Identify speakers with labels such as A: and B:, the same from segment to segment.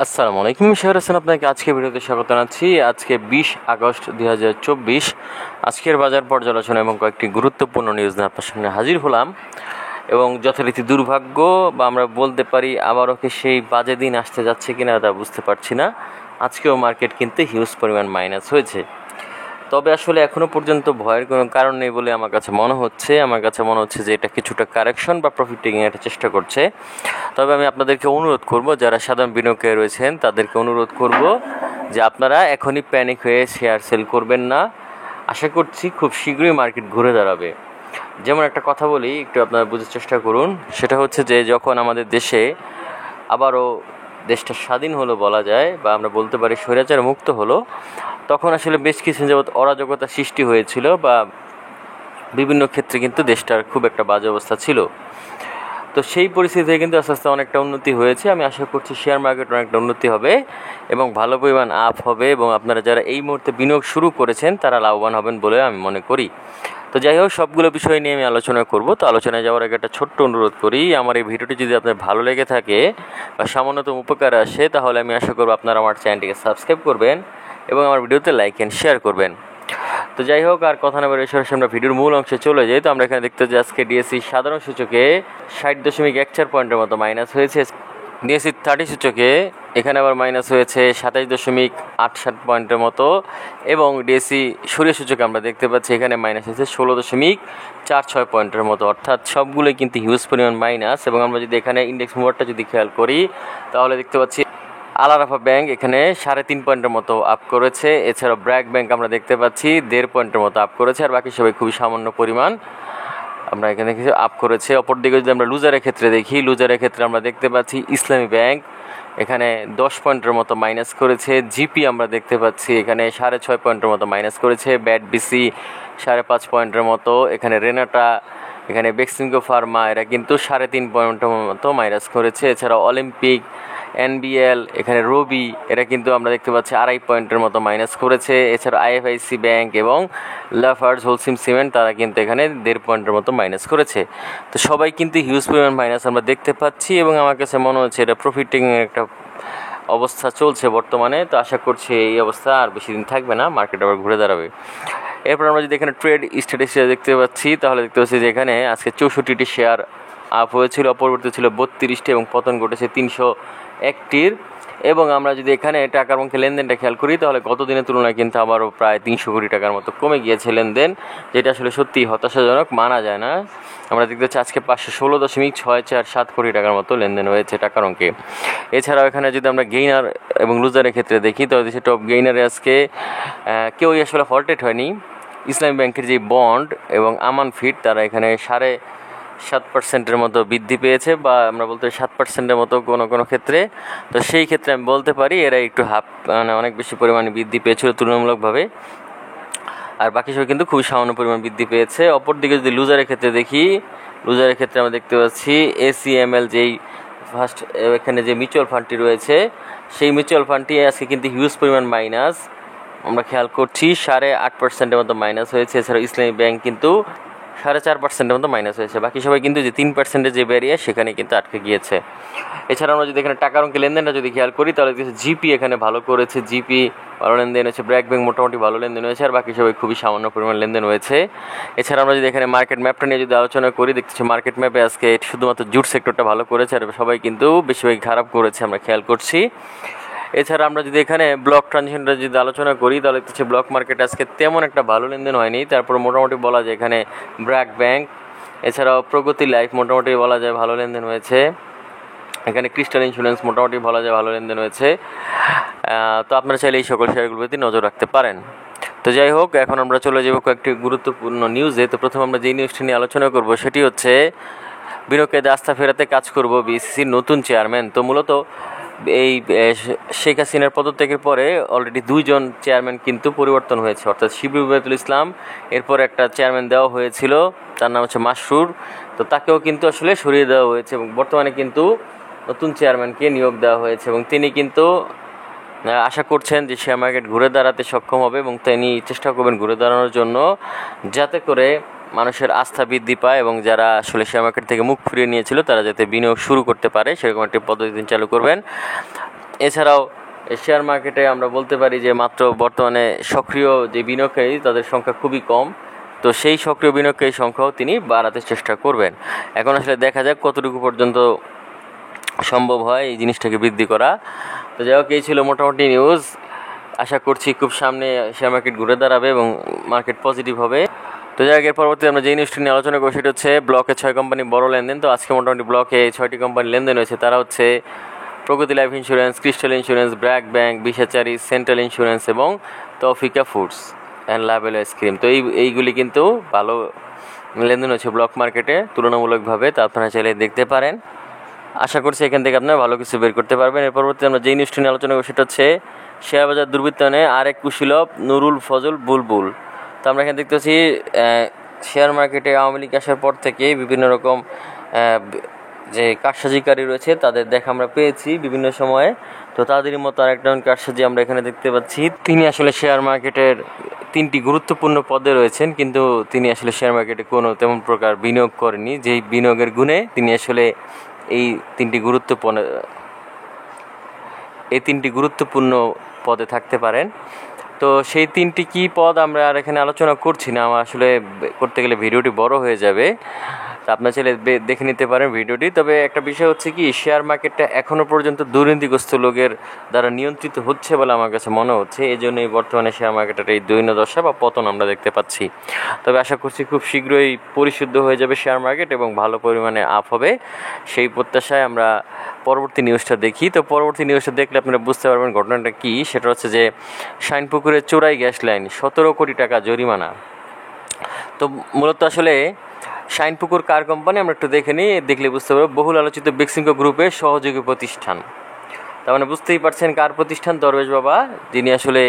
A: আসসালামু আলাইকুম, শাহর হাসান আপনাকে আজকে ভিডিওতে স্বাগত জানাচ্ছি। আজকে 20 আগস্ট 2024 আজকের বাজার পর্যালোচনা এবং কয়েকটি গুরুত্বপূর্ণ নিউজ নিয়ে আপনার সামনে হাজির হলাম। এবং যথারীতি দুর্ভাগ্য বা আমরা বলতে পারি আবারও কি সেই বাজে দিন আসতে যাচ্ছে কিনা তা বুঝতে পারছি না। আজকেও মার্কেট কিন্তু হিউজ পরিমাণ মাইনাস হয়েছে, তবে আসলে এখনও পর্যন্ত ভয়ের কোনো কারণ নেই বলে আমার কাছে মনে হচ্ছে যে এটা কিছুটা কারেকশন বা প্রফিট টেকিং একটা চেষ্টা করছে। তবে আমি আপনাদেরকে অনুরোধ করব, যারা সাধারণ বিনিয়োগে রয়েছেন তাদেরকে অনুরোধ করব যে আপনারা এখনই প্যানিক হয়ে শেয়ার সেল করবেন না। আশা করছি খুব শীঘ্রই মার্কেট ঘুরে দাঁড়াবে। যেমন একটা কথা বলি, একটু আপনারা বোঝার চেষ্টা করুন। সেটা হচ্ছে যে যখন আমাদের দেশে আবারও দেশটা স্বাধীন হলো বলা যায়, বা আমরা বলতে পারি স্বৈরাচার মুক্ত হলো, তখন আসলে বেশ কিছু যাবৎ অরাজকতা সৃষ্টি হয়েছিল বা বিভিন্ন ক্ষেত্রে কিন্তু দেশটার খুব একটা বাজে অবস্থা ছিল। তো সেই পরিস্থিতিতে কিন্তু আস্তে আস্তে অনেকটা উন্নতি হয়েছে। আমি আশা করছি শেয়ার মার্কেট অনেকটা উন্নতি হবে এবং ভালো পরিমাণ আপ হবে, এবং আপনারা যারা এই মুহূর্তে বিনিয়োগ শুরু করেছেন তারা লাভবান হবেন বলে আমি মনে করি। তো যাই হোক, সবগুলো বিষয় নিয়ে আমি আলোচনা করব। তো আলোচনায় যাওয়ার আগে একটা ছোট্ট অনুরোধ করি, আমার এই ভিডিওটি যদি আপনার ভালো লেগে থাকে বা সামান্যতম উপকার আসে, তাহলে আমি আশা করব আপনারা আমার চ্যানেলটিকে সাবস্ক্রাইব করবেন এবং আমার ভিডিওতে লাইক অ্যান্ড শেয়ার করবেন। তো যাই হোক, আর কথা না বলে সরাসরি আমরা ভিডিওর মূল অংশে চলে যাই। তো আমরা এখানে দেখতে যে আজকে ডিএসসি সাধারণ সূচকে 60.14 পয়েন্টের মতো মাইনাস হয়েছে। ডিএসসি 30 সূচকে এখানে আবার মাইনাস হয়েছে 27.87 পয়েন্টের মতো, এবং ডিএসসি সূর্য সূচকে আমরা দেখতে পাচ্ছি এখানে মাইনাস হয়েছে 16.46 পয়েন্টের মতো, অর্থাৎ সবগুলোই কিন্তু হিউজ পরিমাণ মাইনাস। এবং আমরা যদি এখানে ইন্ডেক্স মুভারটা যদি খেয়াল করি, তাহলে দেখতে পাচ্ছি আল আরাফা ব্যাংক এখানে 3.5 পয়েন্টের মতো আপ করেছে। এছাড়াও ব্র্যাক ব্যাংক আমরা দেখতে পাচ্ছি 1.5 পয়েন্টের মতো আপ করেছে, আর বাকি সবাই খুবই সামান্য পরিমাণ আমরা এখানে দেখেছি আপ করেছে। অপরদিকে যদি আমরা লুজারের ক্ষেত্রে দেখি, লুজারের ক্ষেত্রে আমরা দেখতে পাচ্ছি ইসলামী ব্যাংক এখানে 10 পয়েন্টের মতো মাইনাস করেছে। জিপি আমরা দেখতে পাচ্ছি এখানে 6.5 পয়েন্টের মতো মাইনাস করেছে। ব্যাট বিসি 5.5 পয়েন্টের মতো, এখানে রেনাটা, এখানে বেক্সিমকো ফার্মা এরা কিন্তু 3.5 পয়েন্টের মতো মাইনাস করেছে। এছাড়াও অলিম্পিক, এনবিএল, এখানে রবি এরা কিন্তু আমরা দেখতে পাচ্ছি 2.5 পয়েন্টের মতো মাইনাস করেছে। এছাড়া আইএফআইসি ব্যাংক এবং লাফার্জ হোলসিম সিমেন্ট তারা কিন্তু এখানে 1.5 পয়েন্টের মতো মাইনাস করেছে। তো সবাই কিন্তু হিউজ পরিমাণ মাইনাস আমরা দেখতে পাচ্ছি, এবং আমার কাছে মনে হচ্ছে এটা প্রফিটিং একটা অবস্থা চলছে বর্তমানে। তো আশা করছি এই অবস্থা আর বেশি দিন থাকবে না, মার্কেট আবার ঘুরে দাঁড়াবে। এরপর আমরা যদি এখানে ট্রেড স্ট্যাটিস্টিক্স দেখতে পাচ্ছি, তাহলে দেখতে পাচ্ছি যে এখানে আজকে 64টি শেয়ার আপ হয়েছিল, অপরিবর্তিত ছিল 32টি, এবং পতন ঘটেছে 301টির। এবং আমরা যদি এখানে টাকার অঙ্কে লেনদেনটা খেয়াল করি, তাহলে গত দিনের তুলনায় কিন্তু আবারও প্রায় 300 কোটি টাকার মতো কমে গিয়েছে লেনদেন, যেটা আসলে সত্যিই হতাশাজনক, মানা যায় না। আমরা দেখতে পাচ্ছি আজকে 516.647 কোটি টাকার মতো লেনদেন হয়েছে টাকার অঙ্কে। এছাড়াও এখানে যদি আমরা গেইনার এবং লুজারের ক্ষেত্রে দেখি, তাহলে দেশে টপ গেইনারে আজকে কেউই আসলে হল্টেড হয়নি। ইসলামী ব্যাংকের যে বন্ড এবং আমান ফিট তারা এখানে 7.5% মতো বৃদ্ধি পেয়েছে, বা আমরা বলতে 7%-এর মতো কোনো ক্ষেত্রে। তো সেই ক্ষেত্রে আমি বলতে পারি এরা একটু অনেক বেশি পরিমাণে বৃদ্ধি পেয়েছিল তুলনামূলকভাবে, আর বাকি সব কিন্তু খুবই সামান্য পরিমাণ বৃদ্ধি পেয়েছে। অপরদিকে যদি লুজারের ক্ষেত্রে দেখি, লুজারের ক্ষেত্রে আমরা দেখতে পাচ্ছি এসিএমএল যেই ফার্স্ট এখানে যে মিউচুয়াল ফান্ডটি রয়েছে, সেই মিউচুয়াল ফান্ডটি আজকে কিন্তু হিউজ পরিমাণ মাইনাস আমরা খেয়াল করছি, 8.5%-এর মতো মাইনাস হয়েছে। এছাড়াও ইসলামী ব্যাংক কিন্তু 4.5%-এর মতো মাইনাস হয়েছে। বাকি সবাই কিন্তু যে 3%-এর যে ব্যারিয়ার সেখানে কিন্তু আটকে গিয়েছে। এছাড়া আমরা যদি এখানে টাকার অঙ্কে লেনদেনটা যদি খেয়াল করি, তাহলে জিপি এখানে ভালো করেছে, জিপি ভালো লেনদেন হয়েছে, ব্র্যাক ব্যাংক মোটামুটি ভালো লেনদেন হয়েছে, আর বাকি সবাই খুবই সামান্য পরিমাণ লেনদেন হয়েছে। এছাড়া আমরা যদি এখানে মার্কেট ম্যাপটা নিয়ে যদি আলোচনা করি, দেখতেছি মার্কেট ম্যাপে আজকে শুধুমাত্র জুট সেক্টরটা ভালো করেছে, আর সবাই কিন্তু বেশিরভাগ খারাপ করেছে আমরা খেয়াল করছি। এছাড়া আমরা যদি এখানে ব্লক ট্রানজিশনটা যদি আলোচনা করি, তাহলে হচ্ছে ব্লক মার্কেট আজকে তেমন একটা ভালো লেনদেন হয়নি। তারপর মোটামুটি বলা যায় এখানে ব্র্যাক ব্যাংক, এছাড়াও প্রগতি লাইফ মোটামুটি বলা যায় ভালো লেনদেন হয়েছে। এখানে ক্রিস্টাল ইন্স্যুরেন্স মোটামুটি বলা যায় ভালো লেনদেন হয়েছে। তো আপনারা চাইলে এই সকল শেয়ারগুলোর প্রতি নজর রাখতে পারেন। তো যাই হোক, এখন আমরা চলে যাব কয়েকটি গুরুত্বপূর্ণ নিউজে। তো প্রথমে আমরা যেই নিউজটি নিয়ে আলোচনা করব সেটি হচ্ছে বিনিয়োগকারীদের আস্থা ফেরাতে কাজ করব বিএসইসির নতুন চেয়ারম্যান। তো মূলত এই শেখ হাসিনার পদত্যাগের পরে অলরেডি 2জন চেয়ারম্যান কিন্তু পরিবর্তন হয়েছে, অর্থাৎ শিবির উবায়দুল ইসলাম, এরপর একটা চেয়ারম্যান দেওয়া হয়েছিল, তার নাম হচ্ছে মাসরুর। তো তাকেও কিন্তু আসলে সরিয়ে দেওয়া হয়েছে, এবং বর্তমানে কিন্তু নতুন চেয়ারম্যানকে নিয়োগ দেওয়া হয়েছে, এবং তিনি কিন্তু আশা করছেন যে শেয়ার মার্কেট ঘুরে দাঁড়াতে সক্ষম হবে, এবং তিনি চেষ্টা করবেন ঘুরে দাঁড়ানোর জন্য, যাতে করে মানুষের আস্থা বৃদ্ধি পায় এবং যারা আসলে শেয়ার মার্কেট থেকে মুখ ফিরিয়ে নিয়েছিল তারা যাতে বিনিয়োগ শুরু করতে পারে, সেরকম একটি পদ্ধতি তিনি চালু করবেন। এছাড়াও শেয়ার মার্কেটে আমরা বলতে পারি যে মাত্র বর্তমানে সক্রিয় যে বিনিয়োগকারী তাদের সংখ্যা খুবই কম, তো সেই সক্রিয় বিনিয়োগকারীর সংখ্যাও তিনি বাড়াতে চেষ্টা করবেন। এখন আসলে দেখা যাক কতটুকু পর্যন্ত সম্ভব হয় এই জিনিসটাকে বৃদ্ধি করা। তো যাই হোক, এই ছিল মোটামুটি নিউজ। আশা করছি খুব সামনে শেয়ার মার্কেট ঘুরে দাঁড়াবে এবং মার্কেট পজিটিভ হবে। তো যাই হোক, এর পরবর্তী আমরা যেই নিউজটি নিয়ে আলোচনা করবো সেটা হচ্ছে ব্লকে 6 কোম্পানি বড় লেনদেন। তো আজকে মোটামুটি ব্লকে 6টি কোম্পানি লেনদেন হয়েছে। তারা হচ্ছে Pragati life insurance, crystal insurance, BRAC bank, বিশাচারী, সেন্ট্রাল ইন্স্যুরেন্স এবং Taufika foods and Lovello ice cream. তো এইগুলি কিন্তু ভালো লেনদেন হচ্ছে ব্লক মার্কেটে তুলনামূলকভাবে, তা আপনারা চাইলে দেখতে পারেন। আশা করছি এখান থেকে আপনারা ভালো কিছু বের করতে পারবেন। এর পরবর্তী আমরা যেই নিউজটি নিয়ে আলোচনা করবো সেটা হচ্ছে শেয়ার বাজার দুর্বৃত্তায়নে আরেক কুশীলব নুরুল ফজল বুলবুল। তো আমরা এখানে দেখতেছি শেয়ার মার্কেটে আওয়ামী লীগ আসার পর থেকে বিভিন্ন রকম যে কারসাজিকারী রয়েছে তাদের দেখা আমরা পেয়েছি বিভিন্ন সময়ে। তো তাদেরই মতো আরেকজন কারসাজি আমরা এখানে দেখতে পাচ্ছি। তিনি আসলে শেয়ার মার্কেটের 3টি গুরুত্বপূর্ণ পদে রয়েছেন, কিন্তু তিনি আসলে শেয়ার মার্কেটে কোনো তেমন প্রকার বিনিয়োগ করেনি, যেই বিনিয়োগের গুণে তিনি আসলে এই 3টি গুরুত্বপূর্ণ পদে থাকতে পারেন। তো সেই 3টি কী পদ আমরা আর এখানে আলোচনা করছি না, আমার আসলে করতে গেলে ভিডিওটি বড় হয়ে যাবে। তো আপনার চাইলে দেখে নিতে পারেন ভিডিওটি। তবে একটা বিষয় হচ্ছে কি, শেয়ার মার্কেটটা এখনও পর্যন্ত দুর্নীতিগ্রস্ত লোকের দ্বারা নিয়ন্ত্রিত হচ্ছে বলে আমার কাছে মনে হচ্ছে। এই জন্যই বর্তমানে শেয়ার মার্কেটের এই দৈন্যদশা বা পতন আমরা দেখতে পাচ্ছি। তবে আশা করছি খুব শীঘ্রই পরিশুদ্ধ হয়ে যাবে শেয়ার মার্কেট এবং ভালো পরিমাণে আপ হবে, সেই প্রত্যাশায় আমরা পরবর্তী নিউজটা দেখি। তো পরবর্তী নিউজটা দেখলে আপনারা বুঝতে পারবেন ঘটনাটা কী। সেটা হচ্ছে যে শাইনপুকুরের চোরাই গ্যাস লাইন, 17 কোটি টাকা জরিমানা। তো মূলত আসলে শাইনপুকুর কার কোম্পানি আমরা একটু দেখে নিই, দেখলে বুঝতে পারবো। বহুল আলোচিত বেক্সিমকো গ্রুপের সহযোগী প্রতিষ্ঠান, তার মানে বুঝতেই পারছেন কার প্রতিষ্ঠান, দরবেশ বাবা, যিনি আসলে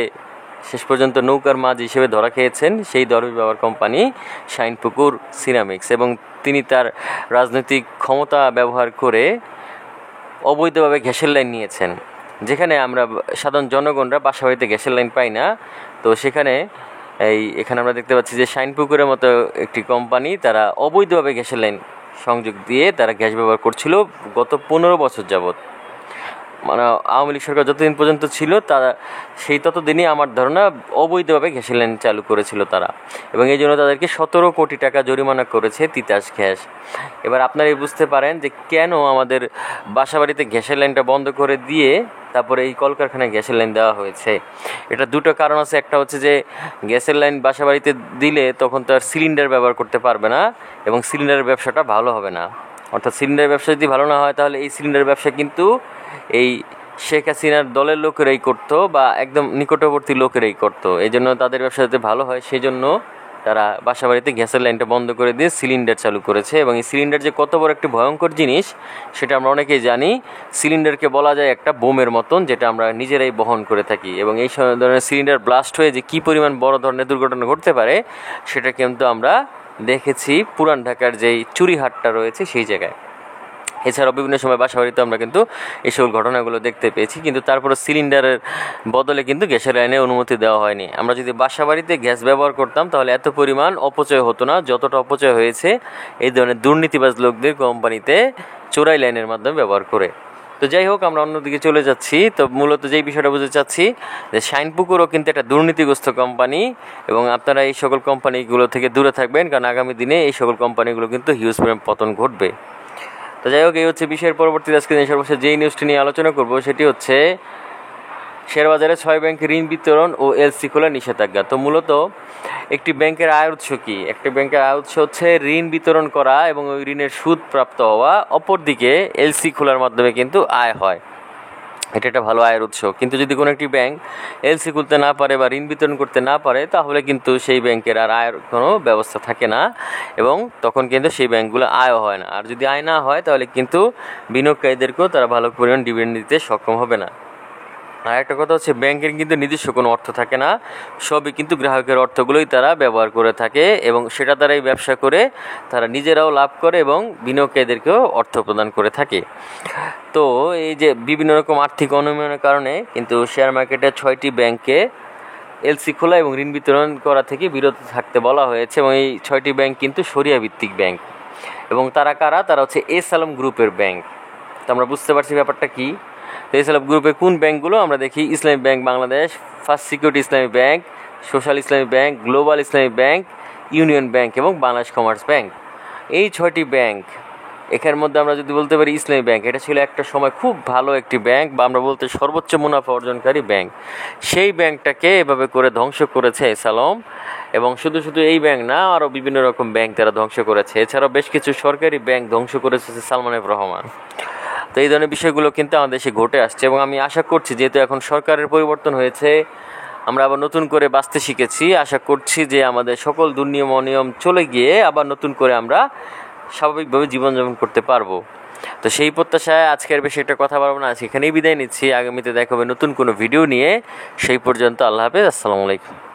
A: শেষ পর্যন্ত নৌকার মাঝ হিসেবে ধরা খেয়েছেন। সেই দরবেশ বাবার কোম্পানি শাইনপুকুর সিরামিক্স, এবং তিনি তার রাজনৈতিক ক্ষমতা ব্যবহার করে অবৈধভাবে গ্যাসের লাইন নিয়েছেন, যেখানে আমরা সাধারণ জনগণরা বাসাবাড়িতে গ্যাসের লাইন পাই না। তো এখানে আমরা দেখতে পাচ্ছি যে শাইনপুকুরের মতো একটি কোম্পানি তারা অবৈধভাবে গ্যাসের লাইন সংযোগ দিয়ে তারা গ্যাস ব্যবহার করছিল গত 15 বছর যাবৎ। মানে আওয়ামী লীগ সরকার যতদিন পর্যন্ত ছিল তারা ততদিনই আমার ধারণা অবৈধভাবে গ্যাসের লাইন চালু করেছিল তারা, এবং এই জন্য তাদেরকে 17 কোটি টাকা জরিমানা করেছে তিতাস গ্যাস। এবার আপনারা বুঝতে পারেন যে কেন আমাদের বাসাবাড়িতে গ্যাসের লাইনটা বন্ধ করে দিয়ে তারপরে এই কলকারখানায় গ্যাসের লাইন দেওয়া হয়েছে। এটা দুটো কারণ আছে। একটা হচ্ছে যে গ্যাসের লাইন বাসাবাড়িতে দিলে তখন তার সিলিন্ডার ব্যবহার করতে পারবে না এবং সিলিন্ডারের ব্যবসাটা ভালো হবে না। অর্থাৎ সিলিন্ডারের ব্যবসা যদি ভালো না হয় তাহলে এই সিলিন্ডারের ব্যবসা কিন্তু এই শেখ হাসিনার দলের লোকেরাই করতো বা একদম নিকটবর্তী লোকেরাই করতো। এই জন্য তাদের ব্যবসা যাতে ভালো হয় সেই জন্য তারা বাসাবাড়িতে গ্যাসের লাইনটা বন্ধ করে দিয়ে সিলিন্ডার চালু করেছে। এবং এই সিলিন্ডার যে কত বড় একটি ভয়ঙ্কর জিনিস সেটা আমরা অনেকেই জানি। সিলিন্ডারকে বলা যায় একটা বোমের মতন, যেটা আমরা নিজেরাই বহন করে থাকি, এবং এই ধরনের সিলিন্ডার ব্লাস্ট হয়ে যে কী পরিমাণ বড় ধরনের দুর্ঘটনা ঘটতে পারে সেটা কিন্তু আমরা দেখেছি পুরান ঢাকার যেই চুরিহাটটা রয়েছে সেই জায়গায়। এছাড়াও বিভিন্ন সময় বাসাবাড়িতে আমরা কিন্তু এই সকল ঘটনাগুলো দেখতে পেয়েছি, কিন্তু তারপরে সিলিন্ডারের বদলে কিন্তু গ্যাসের লাইনে অনুমতি দেওয়া হয়নি। আমরা যদি বাসাবাড়িতে গ্যাস ব্যবহার করতাম তাহলে এত পরিমাণ অপচয় হতো না যতটা অপচয় হয়েছে এই ধরনের দুর্নীতিবাজ লোকদের কোম্পানিতে চোরাই লাইনের মাধ্যমে ব্যবহার করে। তো যাই হোক, আমরা অন্যদিকে চলে যাচ্ছি। তো মূলত যেই বিষয়টা বুঝতে চাচ্ছি যে শাইনপুকুরও কিন্তু একটা দুর্নীতিগ্রস্ত কোম্পানি, এবং আপনারা এই সকল কোম্পানিগুলো থেকে দূরে থাকবেন, কারণ আগামী দিনে এই সকল কোম্পানিগুলো কিন্তু হিউজ পরিমাণ পতন ঘটবে। তো যাই হোক, এই হচ্ছে বিষয়ের পরবর্তীতে আজকে সর্বশেষ যেই নিউজটি নিয়ে আলোচনা করব সেটি হচ্ছে শেয়ারবাজারে 6 ব্যাংকের ঋণ বিতরণ ও এলসি খোলার নিষেধাজ্ঞা। তো মূলত একটি ব্যাংকের আয়ের উৎস কী? একটি ব্যাংকের আয় উৎস হচ্ছে ঋণ বিতরণ করা এবং ওই ঋণের সুদ প্রাপ্ত হওয়া, অপরদিকে এলসি খোলার মাধ্যমে কিন্তু আয় হয়। এটা একটা ভালো আয়ের উৎস। কিন্তু যদি কোনো একটি ব্যাংক এলসি খুলতে না পারে বা ঋণ বিতরণ করতে না পারে তাহলে কিন্তু সেই ব্যাংকের আর আয়ের কোনো ব্যবস্থা থাকে না, এবং তখন কিন্তু সেই ব্যাংকগুলো আয়ও হয় না। আর যদি আয় না হয় তাহলে কিন্তু বিনিয়োগকারীদেরকেও তারা ভালো পরিমাণ ডিভিডেন্ড দিতে সক্ষম হবে না। আর একটা কথা হচ্ছে, ব্যাংকের কিন্তু নিজস্ব কোনো অর্থ থাকে না, সবই কিন্তু গ্রাহকের অর্থগুলোই তারা ব্যবহার করে থাকে, এবং সেটা দ্বারাই ব্যবসা করে তারা নিজেরাও লাভ করে এবং বিনিয়োগকারীদেরকেও অর্থ প্রদান করে থাকে। তো এই যে বিভিন্ন রকম আর্থিক অনিয়মের কারণে কিন্তু শেয়ার মার্কেটের 6টি ব্যাংকে এলসি খোলা এবং ঋণ বিতরণ করা থেকে বিরত থাকতে বলা হয়েছে, এবং এই 6টি ব্যাংক কিন্তু শরিয়া ভিত্তিক ব্যাংক, এবং তারা কারা? তারা হচ্ছে এস আলম গ্রুপের ব্যাংক। তো আমরা বুঝতে পারছি ব্যাপারটা কী। তো এই সেলফ গ্রুপে কোন ব্যাংকগুলো আমরা দেখি, ইসলামী ব্যাংক বাংলাদেশ, ফার্স্ট সিকিউরিটি ইসলামী ব্যাংক, সোশ্যাল ইসলামী ব্যাংক, গ্লোবাল ইসলামী ব্যাংক, ইউনিয়ন ব্যাংক এবং বাংলাদেশ কমার্স ব্যাংক। এই 6টি ব্যাংক, এখানের মধ্যে আমরা যদি বলতে পারি ইসলামী ব্যাংক, এটা ছিল একটা সময় খুব ভালো একটি ব্যাংক, বা আমরা বলতে সর্বোচ্চ মুনাফা অর্জনকারী ব্যাংক। সেই ব্যাংকটাকে এভাবে করে ধ্বংস করেছে সালম, এবং শুধু এই ব্যাংক না, আরও বিভিন্ন রকম ব্যাংক তারা ধ্বংস করেছে। এছাড়াও বেশ কিছু সরকারি ব্যাংক ধ্বংস করেছে সালমান এফ রহমান। তো এই ধরনের বিষয়গুলো কিন্তু আমাদের দেশে ঘটে আসছে, এবং আমি আশা করছি যেহেতু এখন সরকারের পরিবর্তন হয়েছে, আমরা আবার নতুন করে বাঁচতে শিখেছি, আশা করছি যে আমাদের সকল দুর্নিয়ম অনিয়ম চলে গিয়ে আবার নতুন করে আমরা স্বাভাবিকভাবে জীবনযাপন করতে পারবো। তো সেই প্রত্যাশায় আজকের বেশি একটা কথা বলবো না, আজকে এখানেই বিদায় নিচ্ছি। আগামীতে দেখা হবে নতুন কোনো ভিডিও নিয়ে। সেই পর্যন্ত আল্লাহ হাফেজ, আসসালামু আলাইকুম।